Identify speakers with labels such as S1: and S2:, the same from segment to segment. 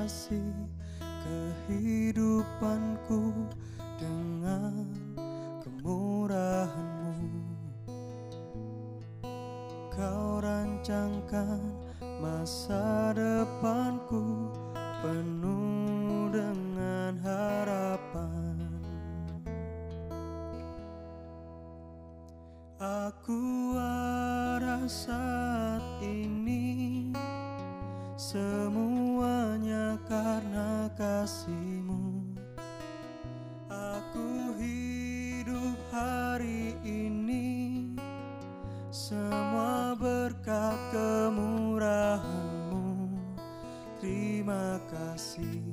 S1: hiasi kehidupanku dengan kemurahan-Mu. Kau rancangkan masa depanku penuh dengan harapan. Aku ada saat ini, semuanya karena kasih-Mu. Aku hidup hari ini, semua berkat kemurahan-Mu. Terima kasih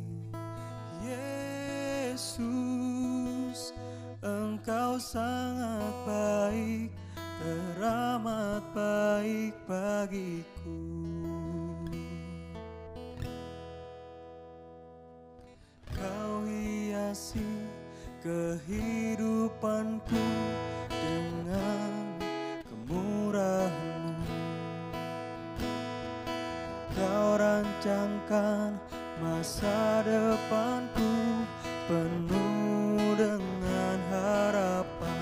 S1: Yesus, Engkau sangat baik, teramat baik bagiku. Kau hiasi kehidupanku dengan kemurahan-Mu. Kau rancangkan masa depanku penuh dengan harapan.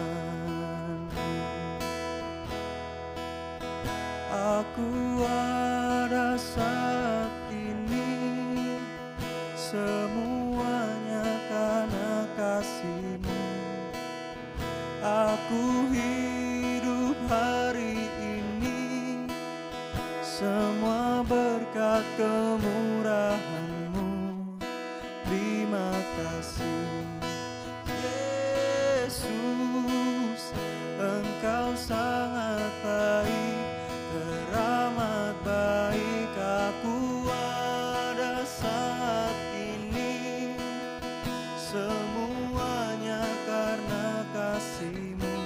S1: Aku ada saat ini, semuanya karena kasih-Mu. Aku hidup hari ini, semua berkat kemurahan-Mu. Terima kasih Yesus, Engkau sangat baik, teramat baik. Aku ada saat ini, semuanya karena kasih-Mu.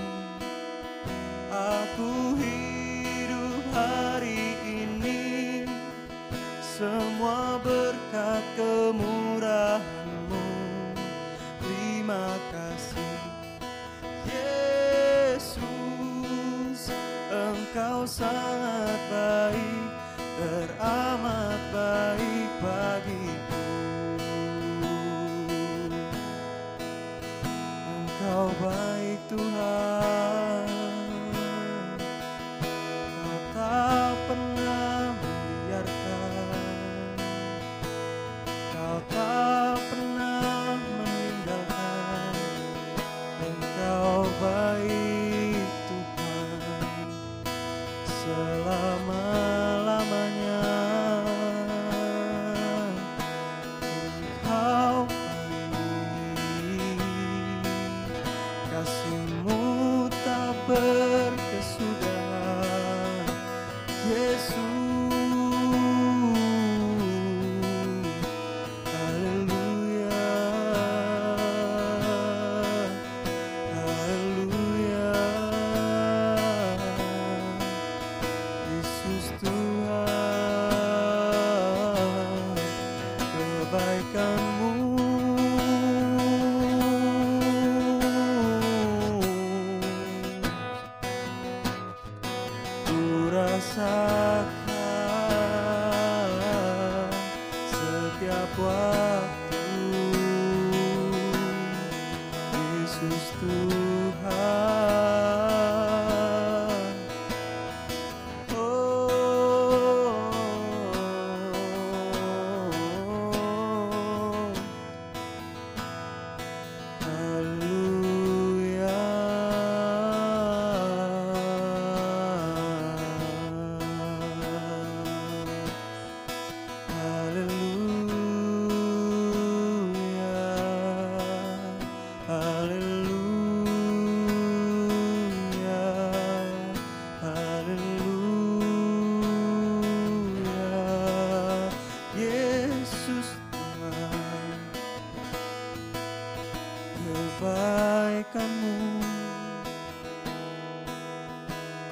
S1: Aku hidup hari ini, semua berkat kemurahan-Mu. Terima kasih Yesus, Engkau sangat baik, teramat baik bagiku. Engkau baik Tuhan, Kau tak pernah membiarkan, Kau tak pernah meninggalkan. Engkau baik Tuhan, selama-lamanya. Engkau baik, kasih-Mu tak berkesudahan. Yesus, haleluya, haleluya. Yesus Tuhan, kebaikan-Mu ku rasakan setiap waktu. Yesus Tuhan, oh, haleluya. Kebaikan-Mu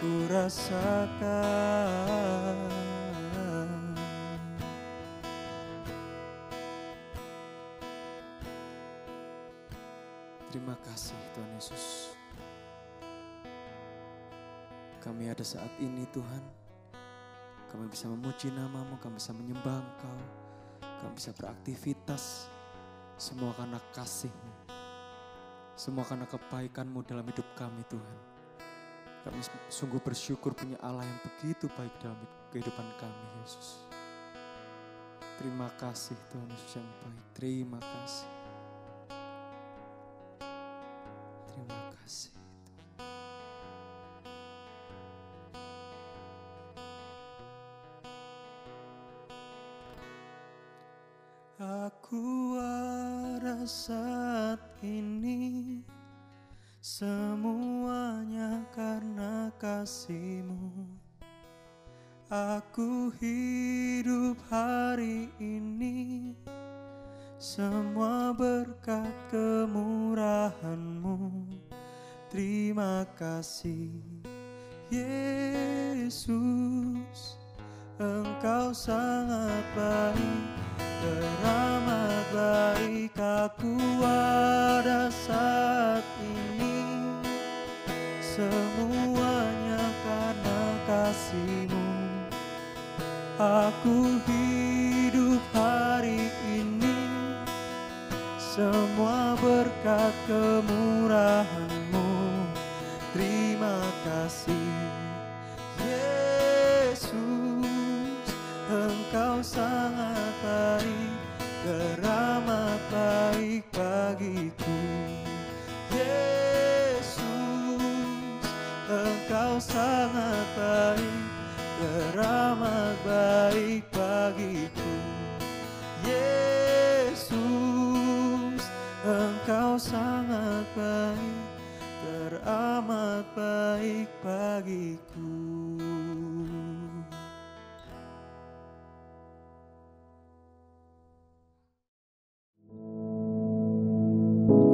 S1: ku rasakan.
S2: Terima kasih Tuhan Yesus. Kami ada saat ini Tuhan, kami bisa memuji nama-Mu, kami bisa menyembah Engkau. kami bisa beraktivitas, semua karena kasih-Mu, semua karena kebaikan-Mu dalam hidup kami Tuhan. Kami sungguh bersyukur punya Allah yang begitu baik dalam kehidupan kami Yesus. Terima kasih Tuhan Yesus yang baik, terima kasih. Terima kasih.
S1: Aku ada saat ini, semuanya karena kasih-Mu. Aku hidup hari ini, semua berkat kemurahan-Mu. Terima kasih Yesus, Engkau sangat baik, teramat baik. Aku ada saat ini, semuanya karena kasih-Mu. Aku hidup hari ini, semua berkat kemurahan-Mu. Terima kasih Yesus, Engkau sangat baik, teramat baik bagiku. Yesus, Engkau sangat baik, teramat baik bagiku. Yesus, Engkau sangat baik, teramat baik bagiku.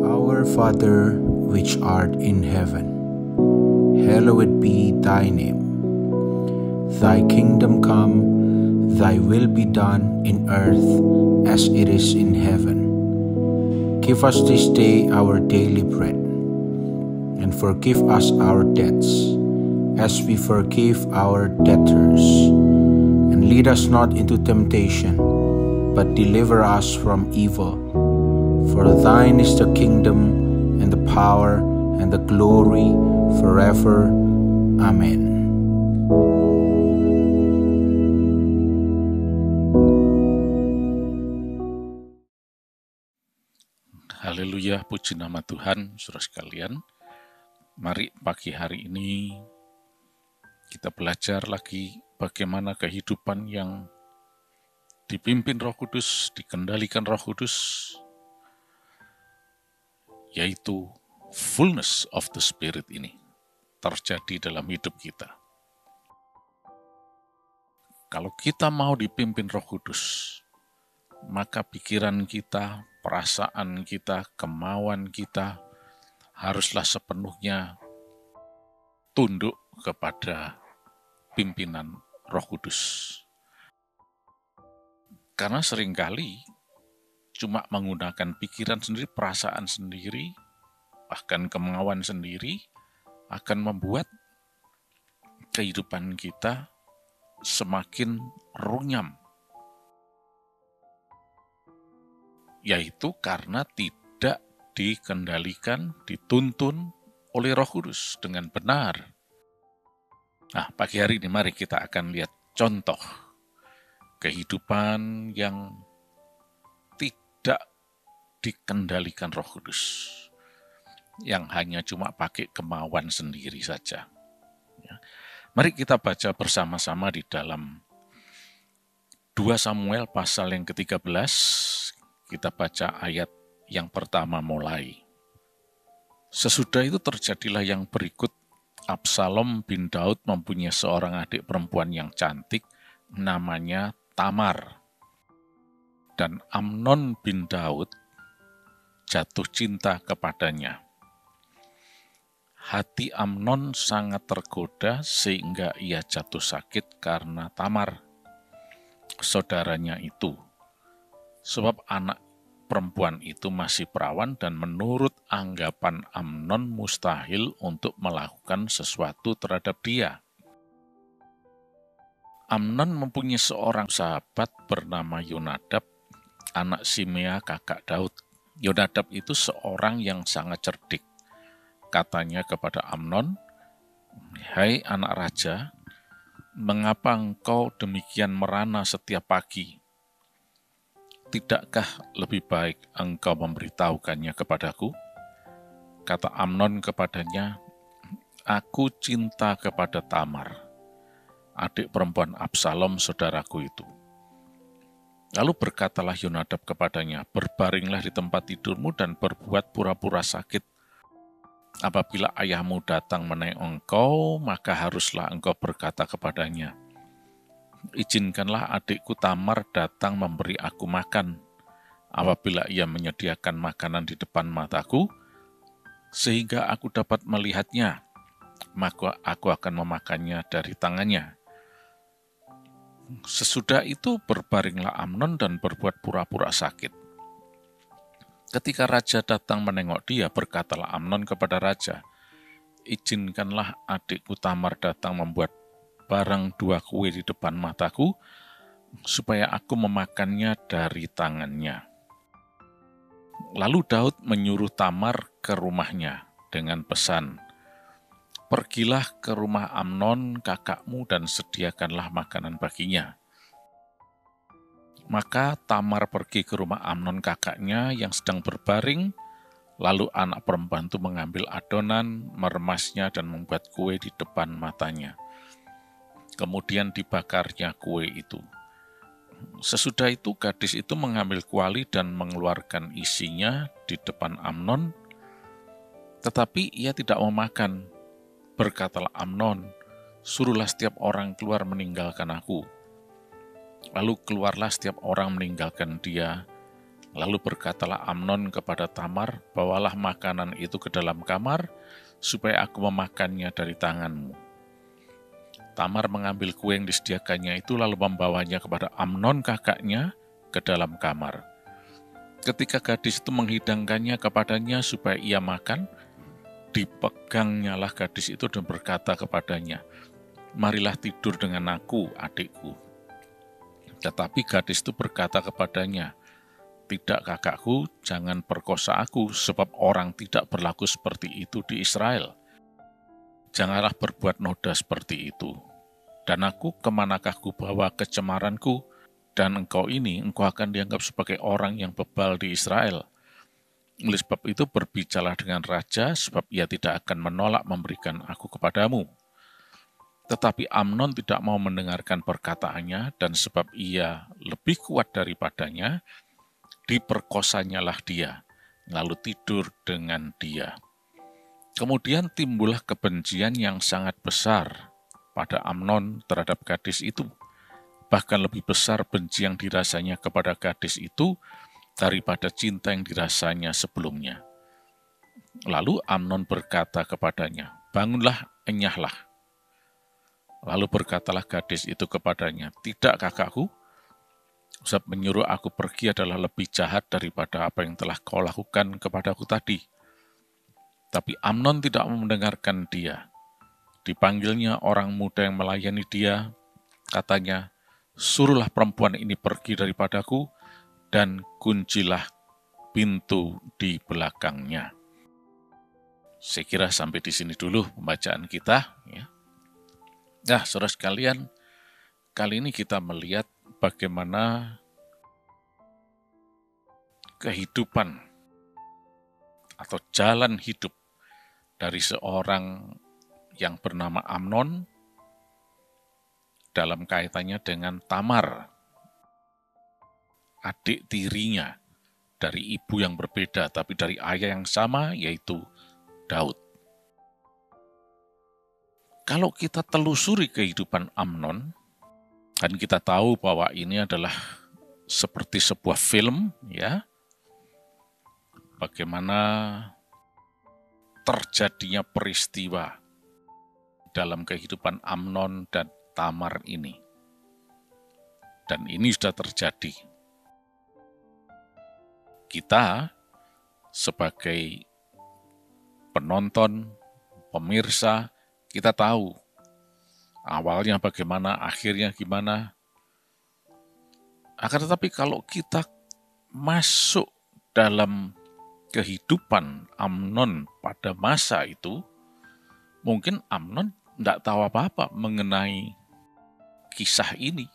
S3: Our Father, which art in heaven, hallowed be thy name. Thy kingdom come, thy will be done in earth as it is in heaven. Give us this day our daily bread, and forgive us our debts, as we forgive our debtors. And lead us not into temptation, but deliver us from evil. For thine is the kingdom, and the power, and the glory, forever. Amen.
S4: Haleluya, puji nama Tuhan, saudara sekalian. Mari pagi hari ini kita belajar lagi bagaimana kehidupan yang dipimpin Roh Kudus, dikendalikan Roh Kudus, yaitu fullness of the Spirit ini terjadi dalam hidup kita. Kalau kita mau dipimpin Roh Kudus, maka pikiran kita, perasaan kita, kemauan kita haruslah sepenuhnya tunduk kepada pimpinan Roh Kudus. Karena seringkali cuma menggunakan pikiran sendiri, perasaan sendiri, bahkan kemauan sendiri akan membuat kehidupan kita semakin runyam. Yaitu karena tidak dikendalikan, dituntun oleh Roh Kudus dengan benar. Nah, pagi hari ini mari kita akan lihat contoh kehidupan yang tidak dikendalikan Roh Kudus, yang hanya cuma pakai kemauan sendiri saja. Ya. Mari kita baca bersama-sama di dalam 2 Samuel pasal yang ke-13, kita baca ayat yang pertama mulai. Sesudah itu terjadilah yang berikut. Absalom bin Daud mempunyai seorang adik perempuan yang cantik, namanya Tamar. Dan Amnon bin Daud jatuh cinta kepadanya. Hati Amnon sangat tergoda sehingga ia jatuh sakit karena Tamar, saudaranya itu. Sebab anak perempuan itu masih perawan dan menurut anggapan Amnon mustahil untuk melakukan sesuatu terhadap dia. Amnon mempunyai seorang sahabat bernama Yonadab anak Simea kakak Daud. Yonadab itu seorang yang sangat cerdik. Katanya kepada Amnon, "Hai anak raja, mengapa engkau demikian merana setiap pagi? Tidakkah lebih baik engkau memberitahukannya kepadaku?" Kata Amnon kepadanya, "Aku cinta kepada Tamar, adik perempuan Absalom saudaraku itu." Lalu berkatalah Yonadab kepadanya, "Berbaringlah di tempat tidurmu dan berbuat pura-pura sakit. Apabila ayahmu datang menengok engkau, maka haruslah engkau berkata kepadanya, 'Izinkanlah adikku Tamar datang memberi aku makan.' Apabila ia menyediakan makanan di depan mataku, sehingga aku dapat melihatnya, maka aku akan memakannya dari tangannya." Sesudah itu berbaringlah Amnon dan berbuat pura-pura sakit. Ketika raja datang menengok dia, berkatalah Amnon kepada raja, "Izinkanlah adikku Tamar datang membuat barang 2 kue di depan mataku, supaya aku memakannya dari tangannya." Lalu Daud menyuruh Tamar ke rumahnya dengan pesan, "Pergilah ke rumah Amnon kakakmu dan sediakanlah makanan baginya." Maka Tamar pergi ke rumah Amnon kakaknya yang sedang berbaring, lalu anak perempuan itu mengambil adonan, meremasnya dan membuat kue di depan matanya. Kemudian dibakarnya kue itu. Sesudah itu gadis itu mengambil kuali dan mengeluarkan isinya di depan Amnon, tetapi ia tidak mau makan. Berkatalah Amnon, "Suruhlah setiap orang keluar meninggalkan aku." Lalu keluarlah setiap orang meninggalkan dia. Lalu berkatalah Amnon kepada Tamar, "Bawalah makanan itu ke dalam kamar, supaya aku memakannya dari tanganmu." Tamar mengambil kue yang disediakannya itu, lalu membawanya kepada Amnon kakaknya ke dalam kamar. Ketika gadis itu menghidangkannya kepadanya supaya ia makan, dipegangnyalah gadis itu dan berkata kepadanya, "Marilah tidur dengan aku, adikku." Tetapi gadis itu berkata kepadanya, "Tidak kakakku, jangan perkosa aku, sebab orang tidak berlaku seperti itu di Israel. Janganlah berbuat noda seperti itu. Dan aku kemanakah kubawa kecemaranku, dan engkau akan dianggap sebagai orang yang bebal di Israel." Oleh sebab itu berbicaralah dengan raja, sebab ia tidak akan menolak memberikan aku kepadamu. Tetapi Amnon tidak mau mendengarkan perkataannya, dan sebab ia lebih kuat daripadanya, diperkosanyalah dia, lalu tidur dengan dia. Kemudian timbullah kebencian yang sangat besar pada Amnon terhadap gadis itu. Bahkan lebih besar benci yang dirasanya kepada gadis itu daripada cinta yang dirasanya sebelumnya. Lalu Amnon berkata kepadanya, "Bangunlah, enyahlah." Lalu berkatalah gadis itu kepadanya, "Tidak kakakku, sebab menyuruh aku pergi adalah lebih jahat daripada apa yang telah kau lakukan kepadaku tadi." Tapi Amnon tidak mau mendengarkan dia. Dipanggilnya orang muda yang melayani dia, katanya, "Suruhlah perempuan ini pergi daripadaku, dan kuncilah pintu di belakangnya." Saya kira sampai di sini dulu pembacaan kita. Ya. Nah, saudara sekalian, kali ini kita melihat bagaimana kehidupan atau jalan hidup dari seorang yang bernama Amnon dalam kaitannya dengan Tamar, adik tirinya dari ibu yang berbeda, tapi dari ayah yang sama, yaitu Daud. Kalau kita telusuri kehidupan Amnon, dan kita tahu bahwa ini adalah seperti sebuah film, ya, bagaimana terjadinya peristiwa dalam kehidupan Amnon dan Tamar ini. Dan ini sudah terjadi. Kita sebagai penonton, pemirsa, kita tahu awalnya bagaimana, akhirnya gimana. Akan tetapi kalau kita masuk dalam kehidupan Amnon pada masa itu, mungkin Amnon tidak tahu apa-apa mengenai kisah ini.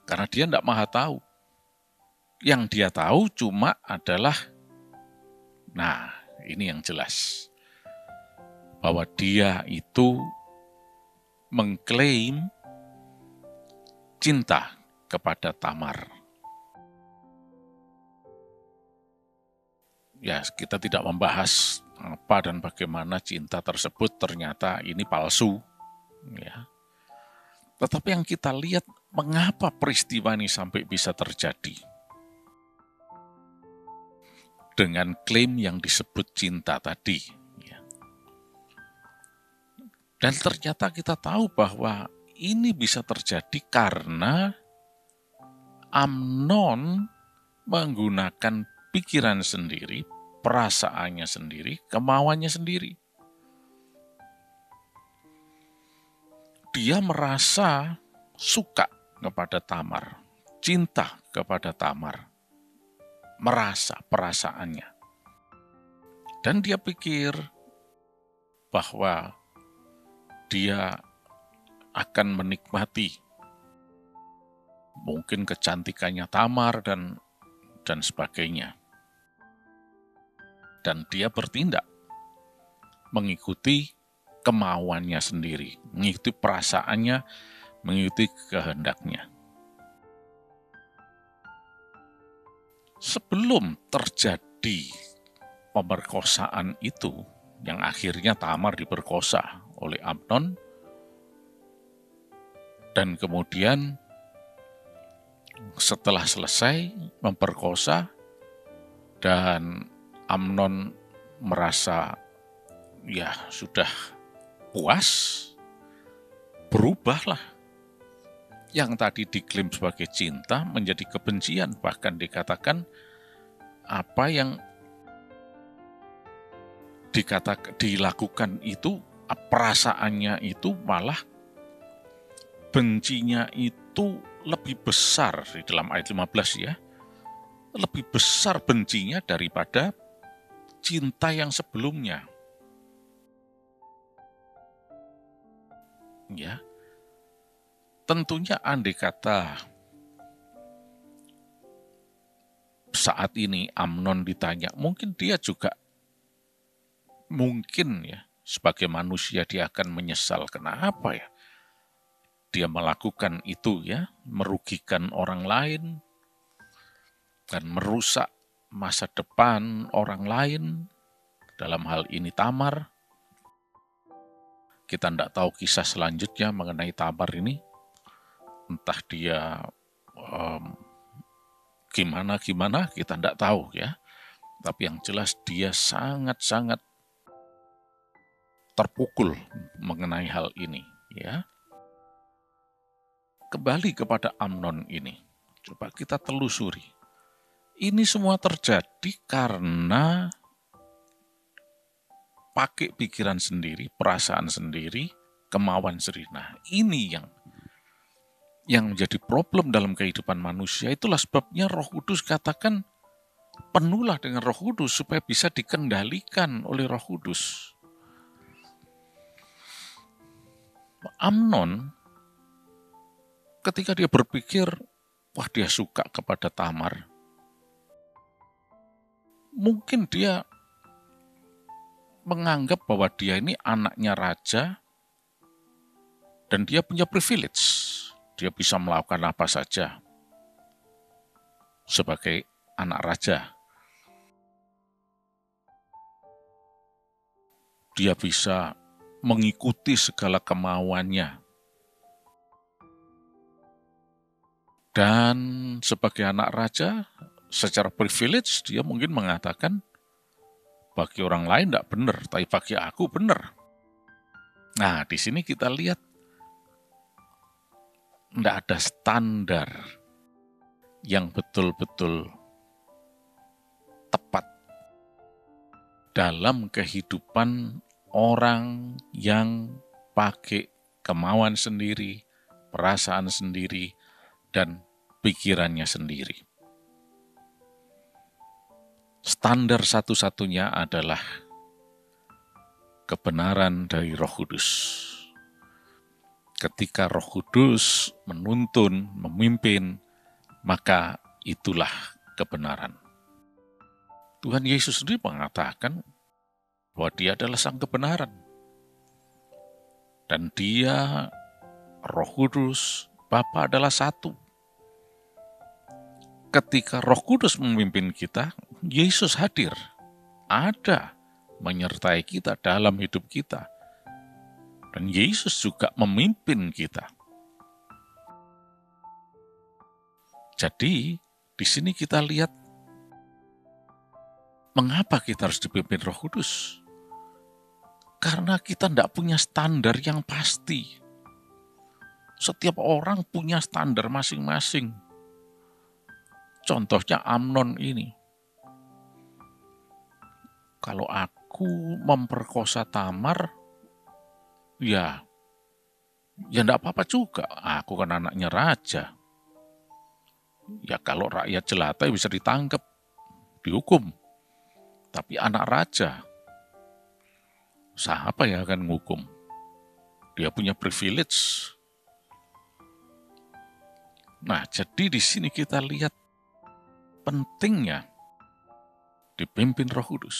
S4: Karena dia tidak maha tahu. Yang dia tahu cuma adalah, nah ini yang jelas, bahwa dia itu mengklaim cinta kepada Tamar. Ya, kita tidak membahas apa dan bagaimana cinta tersebut ternyata ini palsu. Ya. Tetapi yang kita lihat, mengapa peristiwa ini sampai bisa terjadi? Dengan klaim yang disebut cinta tadi. Ya. Dan ternyata kita tahu bahwa ini bisa terjadi karena Amnon menggunakan pikiran sendiri, perasaannya sendiri, kemauannya sendiri. Dia merasa suka kepada Tamar, cinta kepada Tamar, merasa perasaannya. Dan dia pikir bahwa dia akan menikmati mungkin kecantikannya Tamar dan sebagainya. Dan dia bertindak mengikuti kemauannya sendiri, mengikuti perasaannya, mengikuti kehendaknya. Sebelum terjadi pemerkosaan itu, yang akhirnya Tamar diperkosa oleh Amnon, dan kemudian setelah selesai memperkosa dan Amnon merasa ya sudah puas, berubahlah. Yang tadi diklaim sebagai cinta menjadi kebencian, bahkan dikatakan apa yang dilakukan itu, perasaannya itu malah bencinya itu lebih besar di dalam ayat 15 ya. Lebih besar bencinya daripada cinta yang sebelumnya. Ya. Tentunya andai kata saat ini Amnon ditanya, mungkin dia juga ya sebagai manusia dia akan menyesal. Kenapa ya dia melakukan itu ya, merugikan orang lain dan merusak masa depan orang lain, dalam hal ini Tamar. Kita tidak tahu kisah selanjutnya mengenai Tamar ini, entah dia gimana kita tidak tahu ya. Tapi yang jelas dia sangat-sangat terpukul mengenai hal ini ya. Kembali kepada Amnon ini, coba kita telusuri. Ini semua terjadi karena pakai pikiran sendiri, perasaan sendiri, kemauan sendiri. Nah, ini yang menjadi problem dalam kehidupan manusia. Itulah sebabnya Roh Kudus katakan penuhlah dengan Roh Kudus supaya bisa dikendalikan oleh Roh Kudus. Amnon ketika dia berpikir, wah dia suka kepada Tamar, mungkin dia menganggap bahwa dia ini anaknya raja dan dia punya privilege. Dia bisa melakukan apa saja sebagai anak raja. Dia bisa mengikuti segala kemauannya. Dan sebagai anak raja, secara privilege dia mungkin mengatakan, bagi orang lain tidak benar, tapi bagi aku benar. Nah, di sini kita lihat tidak ada standar yang betul-betul tepat dalam kehidupan orang yang pakai kemauan sendiri, perasaan sendiri, dan pikirannya sendiri. Standar satu-satunya adalah kebenaran dari Roh Kudus. Ketika Roh Kudus menuntun, memimpin, maka itulah kebenaran. Tuhan Yesus sendiri mengatakan bahwa Dia adalah Sang Kebenaran. Dan Dia, Roh Kudus, Bapa adalah satu. Ketika Roh Kudus memimpin kita, Yesus hadir, ada, menyertai kita dalam hidup kita. Dan Yesus juga memimpin kita. Jadi, di sini kita lihat mengapa kita harus dipimpin Roh Kudus. Karena kita tidak punya standar yang pasti. Setiap orang punya standar masing-masing. Contohnya Amnon ini. Kalau aku memperkosa Tamar, ya enggak apa-apa juga. Aku kan anaknya raja. Ya kalau rakyat jelata bisa ditangkap, dihukum. Tapi anak raja, siapa yang akan menghukum? Dia punya privilege. Nah, jadi di sini kita lihat pentingnya dipimpin Roh Kudus.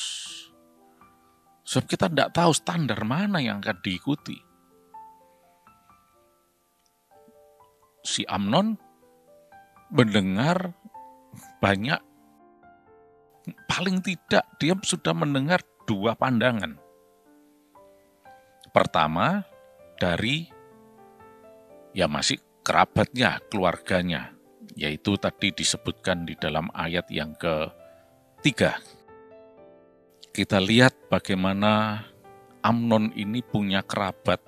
S4: Sebab kita tidak tahu standar mana yang akan diikuti. Si Amnon mendengar banyak, paling tidak dia sudah mendengar 2 pandangan. Pertama, dari masih kerabatnya, keluarganya, yaitu tadi disebutkan di dalam ayat yang ke-3. Kita lihat bagaimana Amnon ini punya kerabat,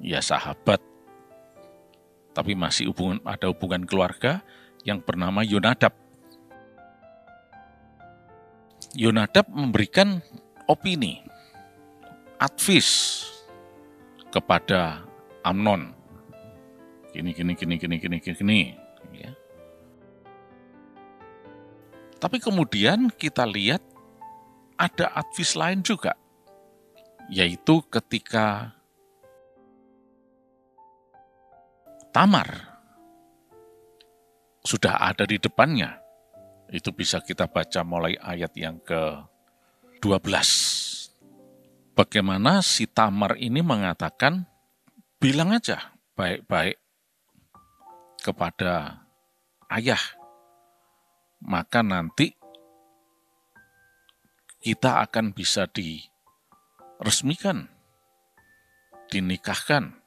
S4: ya sahabat, tapi masih ada hubungan keluarga yang bernama Yonadab. Yonadab memberikan opini, advis kepada Amnon. Gini. Ya. Tapi kemudian kita lihat ada advis lain juga, yaitu ketika Tamar sudah ada di depannya. Itu bisa kita baca mulai ayat yang ke-12. Bagaimana si Tamar ini mengatakan, bilang aja baik-baik kepada ayah, maka nanti kita akan bisa diresmikan, dinikahkan,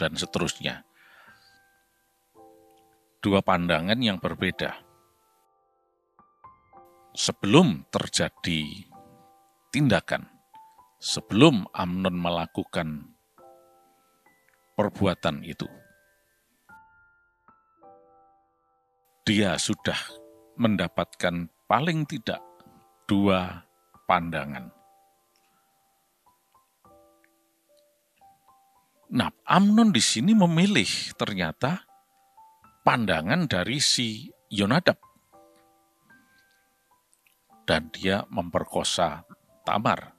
S4: dan seterusnya. 2 pandangan yang berbeda. Sebelum terjadi tindakan, sebelum Amnon melakukan perbuatan itu, dia sudah mendapatkan paling tidak 2 pandangan. Nah, Amnon di sini memilih ternyata pandangan dari si Yonadab. Dan dia memperkosa Tamar.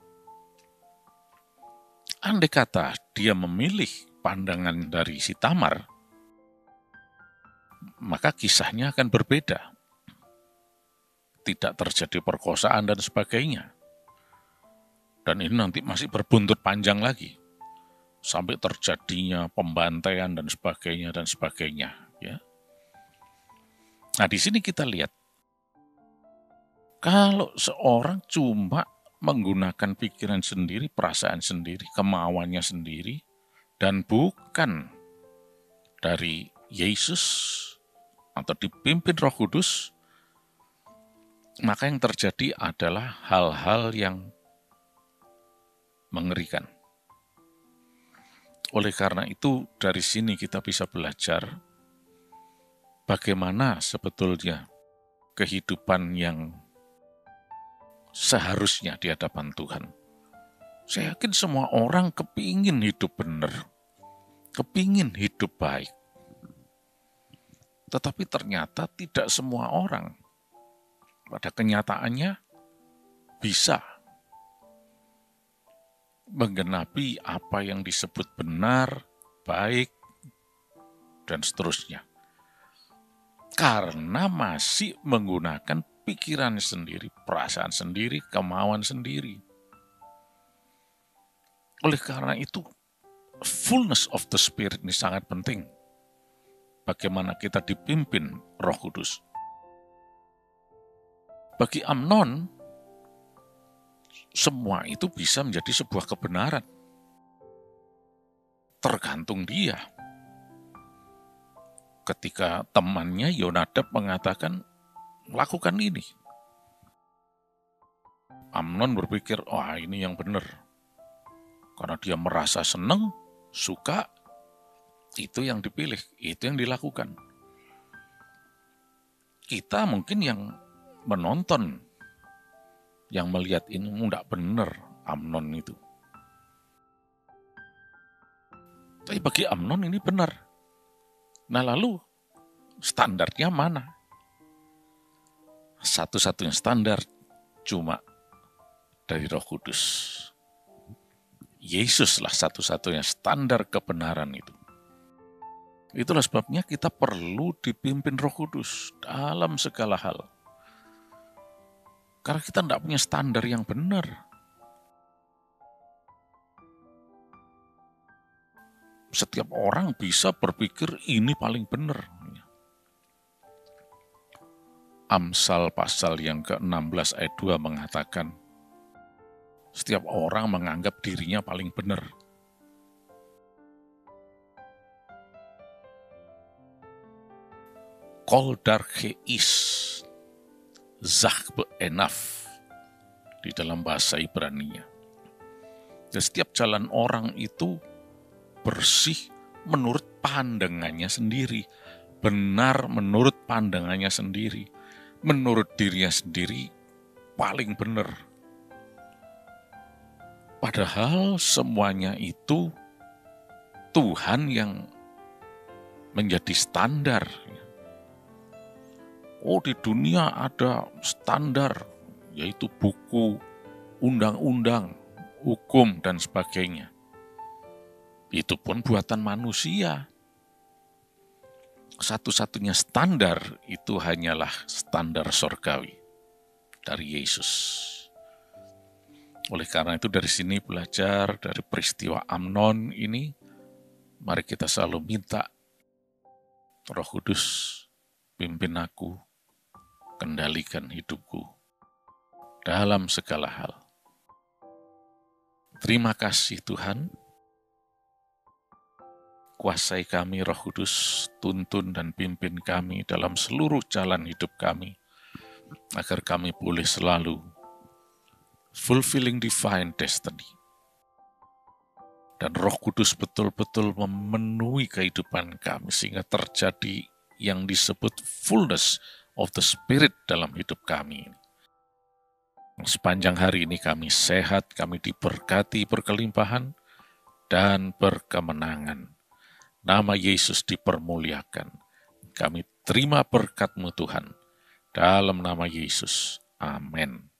S4: Andai kata dia memilih pandangan dari si Tamar, maka kisahnya akan berbeda. Tidak terjadi perkosaan dan sebagainya. Dan ini nanti masih berbuntut panjang lagi. Sampai terjadinya pembantaian dan sebagainya. Ya. Nah, di sini kita lihat, kalau seorang cuma menggunakan pikiran sendiri, perasaan sendiri, kemauannya sendiri, dan bukan dari Yesus atau dipimpin Roh Kudus, maka yang terjadi adalah hal-hal yang mengerikan. Oleh karena itu, dari sini kita bisa belajar bagaimana sebetulnya kehidupan yang seharusnya di hadapan Tuhan. Saya yakin semua orang kepingin hidup benar, kepingin hidup baik. Tetapi ternyata tidak semua orang pada kenyataannya bisa menggenapi apa yang disebut benar, baik, dan seterusnya. Karena masih menggunakan pikiran sendiri, perasaan sendiri, kemauan sendiri. Oleh karena itu, fullness of the Spirit ini sangat penting. Bagaimana kita dipimpin Roh Kudus. Bagi Amnon, semua itu bisa menjadi sebuah kebenaran. Tergantung dia. Ketika temannya Yonadab mengatakan, lakukan ini. Amnon berpikir, ini yang benar. Karena dia merasa senang, suka, itu yang dipilih, itu yang dilakukan. Kita mungkin yang menonton, yang melihat ini tidak benar Amnon itu. Tapi bagi Amnon ini benar. Nah lalu standarnya mana? Satu-satunya standar cuma dari Roh Kudus. Yesuslah satu-satunya standar kebenaran itu. Itulah sebabnya kita perlu dipimpin Roh Kudus dalam segala hal. Karena kita tidak punya standar yang benar. Setiap orang bisa berpikir ini paling benar. Amsal pasal yang ke-16 ayat 2 mengatakan, setiap orang menganggap dirinya paling benar. Kol darke is zach beenaf di dalam bahasa Ibrani-nya. Dan setiap jalan orang itu bersih menurut pandangannya sendiri, benar menurut pandangannya sendiri, menurut dirinya sendiri paling benar. Padahal semuanya itu Tuhan yang menjadi standar. Di dunia ada standar, yaitu buku, undang-undang, hukum, dan sebagainya. Itu pun buatan manusia. Satu-satunya standar itu hanyalah standar surgawi dari Yesus. Oleh karena itu dari sini belajar dari peristiwa Amnon ini, mari kita selalu minta Roh Kudus pimpin aku, kendalikan hidupku dalam segala hal. Terima kasih Tuhan. Kuasai kami Roh Kudus, tuntun dan pimpin kami dalam seluruh jalan hidup kami, agar kami boleh selalu fulfilling divine destiny. Dan Roh Kudus betul-betul memenuhi kehidupan kami, sehingga terjadi yang disebut fullness of the Spirit dalam hidup kami. Sepanjang hari ini kami sehat, kami diberkati berkelimpahan dan berkemenangan. Nama Yesus dipermuliakan. Kami terima berkat-Mu Tuhan. Dalam nama Yesus. Amin.